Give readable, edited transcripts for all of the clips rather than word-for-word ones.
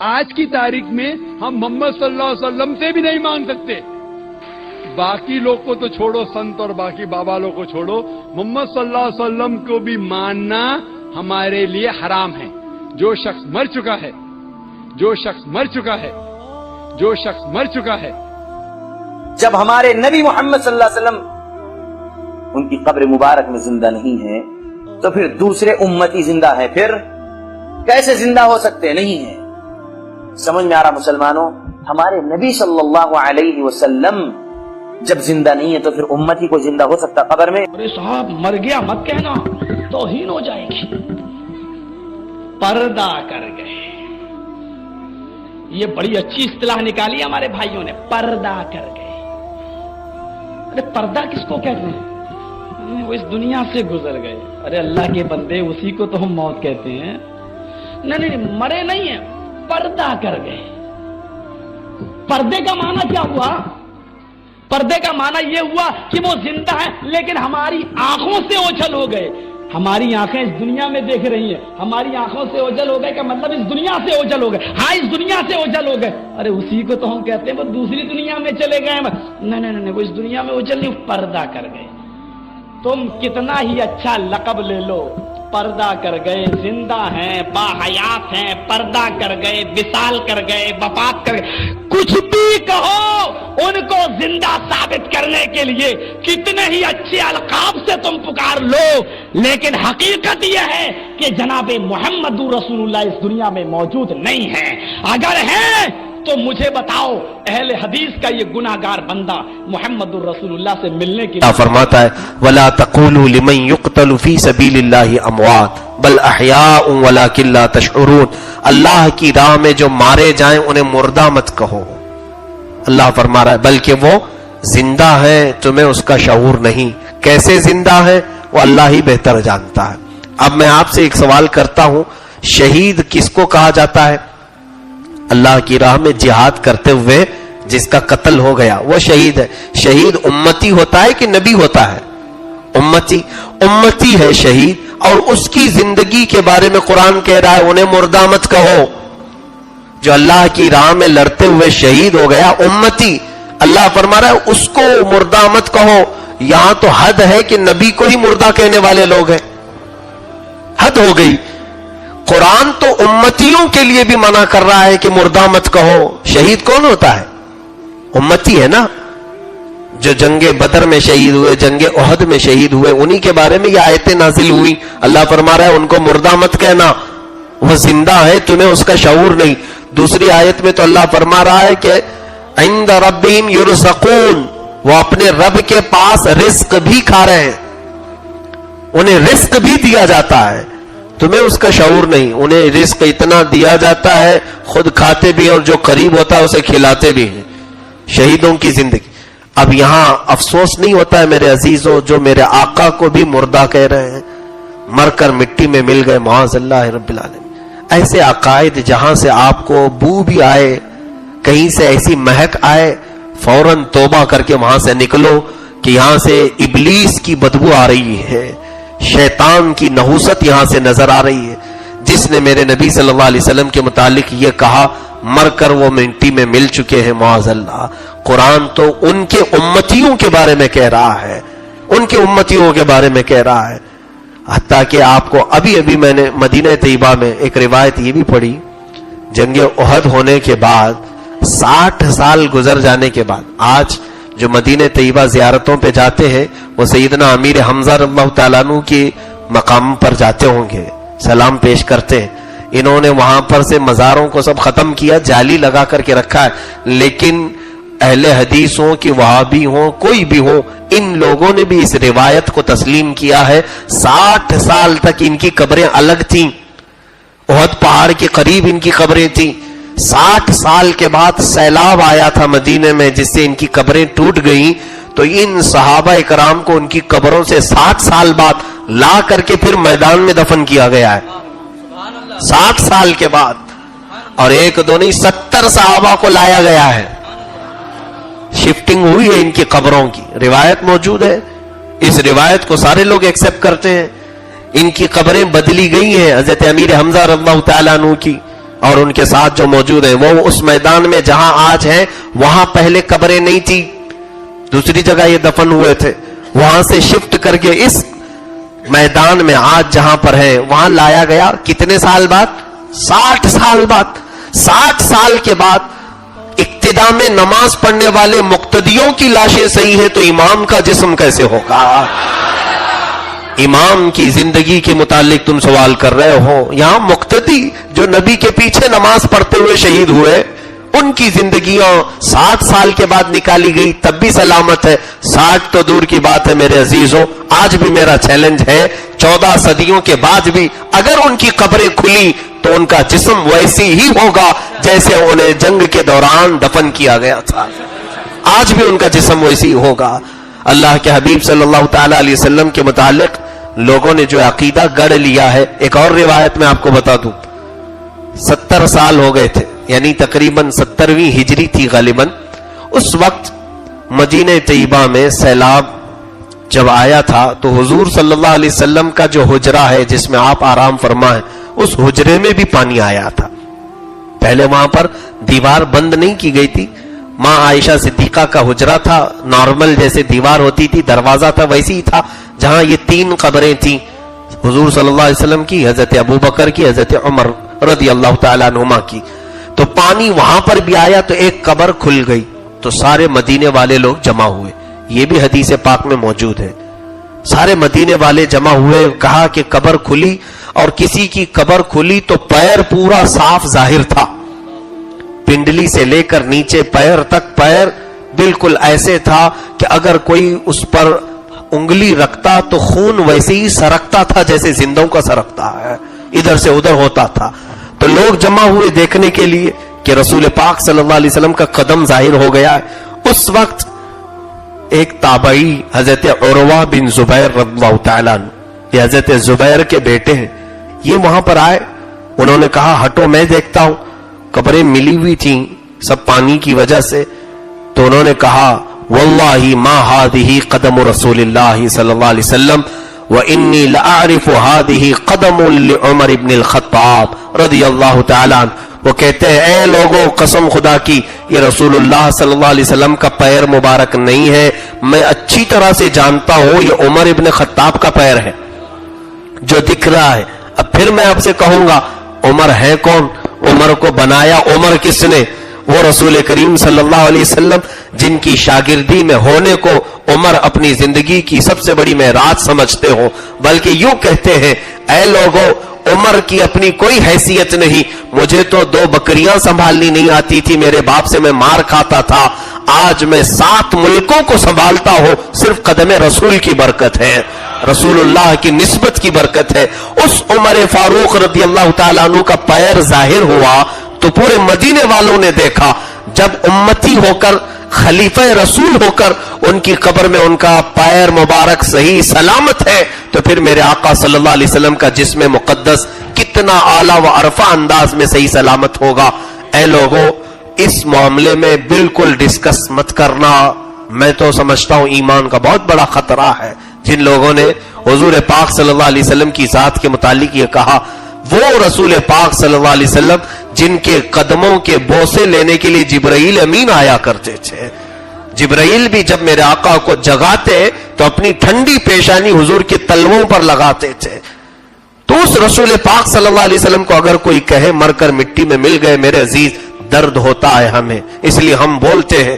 آج کی تاریخ میں ہم محمد صلی اللہ علیہ وسلم سے بھی نہیں مانگ سکتے. باقی لوگ کو تو چھوڑو، سنت اور باقی بابا لوگ کو چھوڑو، محمد صلی اللہ علیہ وسلم کو بھی ماننا ہمارے لیے حرام ہے. جو شخص مر چکا ہے، جو شخص مر چکا ہے، جو شخص مر چکا ہے. جب ہمارے نبی محمد صلی اللہ علیہ وسلم ان کی قبر مبارک میں زندہ نہیں ہے تو پھر دوسرے امتی زندہ ہے، پھر کیسے زندہ ہو سکتے؟ نہیں ہے. سمجھ میں آ رہا مسلمانوں؟ ہمارے نبی صلی اللہ علیہ وسلم جب زندہ نہیں ہے تو پھر امتی کو زندہ ہو سکتا قبر میں؟ ارے صاحب مر گیا مت کہنا، توہین ہو جائے گی. پردہ کر گئے، یہ بڑی اچھی اصطلاح نکالی ہمارے بھائیوں نے، پردہ کر گئے. ارے پردہ کس کو کہتے ہیں؟ وہ اس دنیا سے گزر گئے. ارے اللہ کے بندے، اسی کو تو ہم موت کہتے ہیں. نہیں مرے نہیں ہیں، پردہ کر گئے. پردے کا معنی کیا ہوا؟ پردے کا معنی یہ ہوا کہ وہ زندہ ہے لیکن ہماری آنکھوں سے اوجھل ہو گئے. ہماری آنکھیں اس دنیا میں دیکھ رہی ہیں، ہماری آنکھوں سے اوجھل ہو گئے کا مطلب اس دنیا سے اوجھل ہو گئے. ہاں اس دنیا سے اوجھل ہو گئے. ارے اسی کو تو ہم کہتے ہیں وہ دوسری دنیا میں چلے گئے. نہیں وہ اس دنیا میں اوجھل نہیں، پردہ کر گئے. تم کتنا ہی اچھا لقب لے لو، پردہ کر گئے. زندہ ہیں، باحیات ہیں، پردہ کر گئے، وصال کر گئے، وفات کر گئے. کچھ بھی کہو، ان کو زندہ ثابت کرنے کے لیے کتنے ہی اچھے القاب سے تم پکار لو، لیکن حقیقت یہ ہے کہ جناب محمد رسول اللہ اس دنیا میں موجود نہیں ہے. اگر ہے تو مجھے بتاؤ اہل حدیث کا یہ گناہگار بندہ محمد الرسول اللہ سے ملنے کی فرماتا ہے وَلَا تَقُولُوا لِمَنْ يُقْتَلُ فِي سَبِيلِ اللَّهِ أَمْوَاتٌ بَلْ أَحْيَاءٌ وَلَكِنْ لَا تَشْعُرُونَ. اللہ کی راہ میں جو مارے جائیں انہیں مردہ مت کہو. اللہ فرما رہا ہے بلکہ وہ زندہ ہیں، تمہیں اس کا شعور نہیں. کیسے زندہ ہے وہ اللہ ہی بہتر جانتا ہے. اب میں آپ سے ایک سوال کرتا ہوں، شہید کس کو کہا جاتا ہے؟ اللہ کی راہ میں جہاد کرتے ہوئے جس کا قتل ہو گیا وہ شہید ہے. شہید امتی ہوتا ہے کہ نبی ہوتا ہے؟ امتی ہے شہید. اور اس کی زندگی کے بارے میں قرآن کہہ رہا ہے انہیں مردہ مت کہو. جو اللہ کی راہ میں لڑتے ہوئے شہید ہو گیا امتی، اللہ فرما رہا ہے اس کو مردہ مت کہو. یہاں تو حد ہے کہ نبی کو ہی مردہ کہنے والے لوگ ہیں. حد ہو گئی. قرآن تو امتیوں کے لیے بھی منع کر رہا ہے کہ مردہ مت کہو. شہید کون ہوتا ہے؟ امتی ہے نا. جو جنگ بدر میں شہید ہوئے، جنگ احد میں شہید ہوئے، انہی کے بارے میں یہ آیتیں نازل ہوئی. اللہ فرما رہا ہے ان کو مردہ مت کہنا، وہ زندہ ہے، تمہیں اس کا شعور نہیں. دوسری آیت میں تو اللہ فرما رہا ہے کہ عند ربہم یرزقون، وہ اپنے رب کے پاس رزق بھی کھا رہے ہیں، انہیں رزق بھی دیا جاتا ہے، تمہیں اس کا شعور نہیں. انہیں رزق اتنا دیا جاتا ہے خود کھاتے بھی اور جو قریب ہوتا ہے اسے کھلاتے بھی ہیں. شہیدوں کی زندگی. اب یہاں افسوس نہیں ہوتا ہے میرے عزیزوں جو میرے آقا کو بھی مردہ کہہ رہے ہیں، مر کر مٹی میں مل گئے معاذ اللہ رب العالمین. ایسے عقائد جہاں سے آپ کو بو بھی آئے، کہیں سے ایسی مہک آئے، فوراً توبہ کر کے وہاں سے نکلو کہ یہاں سے ابلیس کی بدبو آ رہی ہے، شیطان کی نحوست یہاں سے نظر آ رہی ہے. جس نے میرے نبی صلی اللہ علیہ وسلم کے متعلق یہ کہا مر کر وہ مٹی میں مل چکے ہیں معاذ اللہ. قرآن تو ان کے امتیوں کے بارے میں کہہ رہا ہے، ان کے امتیوں کے بارے میں کہہ رہا ہے. حتیٰ کہ آپ کو ابھی میں نے مدینہ طیبہ میں ایک روایت یہ بھی پڑھی، جنگ احد ہونے کے بعد 60 سال گزر جانے کے بعد آج جو مدینہ طیبہ زیارتوں پہ جاتے ہیں وہ سیدنا امیر حمزہ رضی اللہ تعالیٰ عنہ کے مقام پر جاتے ہوں گے، سلام پیش کرتے ہیں. انہوں نے وہاں پر سے مزاروں کو سب ختم کیا، جالی لگا کر کے رکھا ہے. لیکن اہل حدیث ہوں کہ وہابی ہوں کوئی بھی ہو، ان لوگوں نے بھی اس روایت کو تسلیم کیا ہے. 60 سال تک ان کی قبریں الگ تھیں، احد پہاڑ کے قریب ان کی قبریں تھیں. 60 سال کے بعد سیلاب آیا تھا مدینے میں جس سے ان کی قبریں ٹوٹ گئیں، تو ان صحابہ اکرام کو ان کی قبروں سے 60 سال بعد لا کر کے پھر میدان میں دفن کیا گیا ہے. 60 سال کے بعد. اور ایک دو نہیں 70 صحابہ کو لایا گیا ہے. شفٹنگ ہوئی ہے ان کی قبروں کی، روایت موجود ہے. اس روایت کو سارے لوگ ایکسپٹ کرتے ہیں. ان کی قبریں بدلی گئی ہیں. حضرت امیر حمزہ رضی اللہ تعالیٰ عنہ کی اور ان کے ساتھ جو موجود ہیں وہ اس میدان میں جہاں آج ہیں وہاں پہلے قبریں نہیں تھی، دوسری جگہ یہ دفن ہوئے تھے، وہاں سے شفٹ کر کے اس میدان میں آج جہاں پر ہے وہاں لایا گیا. کتنے سال بعد؟ 60 سال بعد. 60 سال کے بعد ابتدا میں نماز پڑھنے والے مقتدیوں کی لاشیں صحیح ہے تو امام کا جسم کیسے ہوگا؟ امام کی زندگی کے متعلق تم سوال کر رہے ہو. یہاں مقتدی جو نبی کے پیچھے نماز پڑھتے ہوئے شہید ہوئے ان کی زندگیاں 60 سال کے بعد نکالی گئی تب بھی سلامت ہے. 60 تو دور کی بات ہے میرے عزیزوں. آج بھی میرا چیلنج ہے 14 صدیوں کے بعد بھی اگر ان کی قبریں کھلی تو ان کا جسم ویسی ہی ہوگا جیسے انہیں جنگ کے دوران دفن کیا گیا تھا. آج بھی ان کا جسم ویسی ہی ہوگا. اللہ کے حبیب صلی اللہ تعالی علیہ وسلم کے متعلق لوگوں نے جو عقیدہ گڑھ لیا ہے، ایک اور روایت میں آپ کو بتا دوں، 70 سال ہو گئے تھے، یعنی تقریباً 70ویں ہجری تھی غالباً. اس وقت مدینہ طیبہ میں سیلاب جب آیا تھا تو حضور صلی اللہ علیہ وسلم کا جو حجرہ ہے جس میں آپ آرام فرما ہے اس حجرے میں بھی پانی آیا تھا. پہلے وہاں پر دیوار بند نہیں کی گئی تھی، ماں عائشہ صدیقہ کا حجرہ تھا، نارمل جیسے دیوار ہوتی تھی دروازہ تھا ویسی ہی تھا. جہاں یہ 3 قبریں تھیں حضور صلی اللہ علیہ وسلم کی، حضرت ابو بکر کی، حضرت عمر رضی اللہ تعالیٰ عنہما کی، تو پانی وہاں پر بھی آیا تو ایک قبر کھل گئی تو سارے مدینے والے لوگ جمع ہوئے. یہ بھی حدیث پاک میں موجود ہے. سارے مدینے والے جمع ہوئے، کہا کہ قبر کھلی، اور کسی کی قبر کھلی تو پیر پورا صاف ظاہر تھا، پنڈلی سے لے کر نیچے پیر تک پیر بالکل ایسے تھا کہ اگر کوئی اس پر انگلی رکھتا تو خون ویسے ہی سرکتا تھا جیسے زندوں کا سرکتا ہے، ادھر سے ادھر ہوتا تھا. تو لوگ جمع ہوئے دیکھنے کے لیے کہ رسول پاک صلی اللہ علیہ وسلم کا قدم ظاہر ہو گیا ہے. اس وقت ایک تابعی حضرت عروہ بن زبیر رضی اللہ تعالیٰ عنہ، یہ حضرت زبیر کے بیٹے ہیں، یہ وہاں پر آئے. انہوں نے کہا ہٹو میں دیکھتا ہوں. قبریں ملی ہوئی تھیں سب پانی کی وجہ سے. تو انہوں نے کہا واللہ ما هذه قدم رسول اللہ صلی اللہ علیہ وسلم وانی لاعرف هذه قدم لعمر بن الخطاب رضی اللہ تعالیٰ عنہ. وہ کہتے ہیں اے لوگوں قسم خدا کی یہ رسول اللہ صلی اللہ علیہ وسلم کا پیر مبارک نہیں ہے، میں اچھی طرح سے جانتا ہوں یہ عمر ابن خطاب کا پیر ہے جو دکھ رہا ہے. اب پھر میں آپ سے کہوں گا عمر ہے کون؟ عمر کو بنایا عمر کس نے؟ وہ رسول کریم صلی اللہ علیہ وسلم جن کی شاگردی میں ہونے کو عمر اپنی زندگی کی سب سے بڑی معراج سمجھتے ہو. بلکہ یوں کہتے ہیں اے لوگوں عمر کی اپنی کوئی حیثیت نہیں، مجھے تو 2 بکریاں سنبھالنی نہیں آتی تھی، میرے باپ سے میں مار کھاتا تھا، آج میں 7 ملکوں کو سنبھالتا ہوں، صرف قدم رسول کی برکت ہے، رسول اللہ کی نسبت کی برکت ہے. اس عمر فاروق رضی اللہ تعالیٰ عنہ کا پیر ظاہر ہوا تو پورے مدینے والوں نے دیکھا. جب امتی ہو کر خلیفہ رسول ہو کر ان کی قبر میں ان کا پیر مبارک صحیح سلامت ہے تو پھر میرے آقا صلی اللہ علیہ وسلم کا جسم مقدس کتنا اعلیٰ و عرفہ انداز میں صحیح سلامت ہوگا. اے لوگوں اس معاملے میں بالکل ڈسکس مت کرنا. میں تو سمجھتا ہوں ایمان کا بہت بڑا خطرہ ہے. جن لوگوں نے حضور پاک صلی اللہ علیہ وسلم کی ذات کے متعلق یہ کہا، وہ رسول پاک صلی اللہ علیہ وسلم جن کے قدموں کے بوسے لینے کے لیے جبرائیل امین آیا کرتے تھے. جبرائیل بھی جب میرے آقا کو جگاتے تو اپنی ٹھنڈی پیشانی حضور کے تلووں پر لگاتے تھے. تو اس رسول پاک صلی اللہ علیہ وسلم کو اگر کوئی کہے مر کر مٹی میں مل گئے، میرے عزیز درد ہوتا ہے ہمیں، اس لیے ہم بولتے ہیں.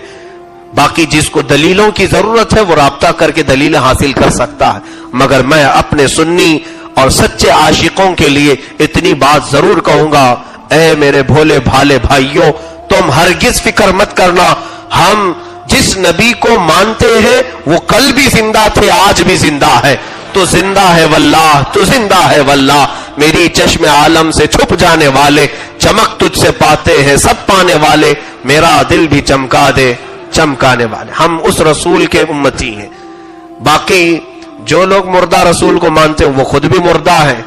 باقی جس کو دلیلوں کی ضرورت ہے وہ رابطہ کر کے دلیلیں حاصل کر سکتا ہے. مگر میں اپنے سنی اور سچے عاشقوں کے لیے اتنی بات ضرور کہوں گا، اے میرے بھولے بھالے بھائیوں، تم ہرگز فکر مت کرنا. ہم جس نبی کو مانتے ہیں وہ کل بھی زندہ تھے، آج بھی زندہ ہے. تو زندہ ہے واللہ، تو زندہ ہے واللہ. میری چشم عالم سے چھپ جانے والے، چمک تجھ سے پاتے ہیں سب پانے والے. میرا دل بھی چمکا دے چمکانے والے. ہم اس رسول کے امتی ہیں. باقی جو لوگ مردہ رسول کو مانتے ہیں وہ خود بھی مردہ ہیں.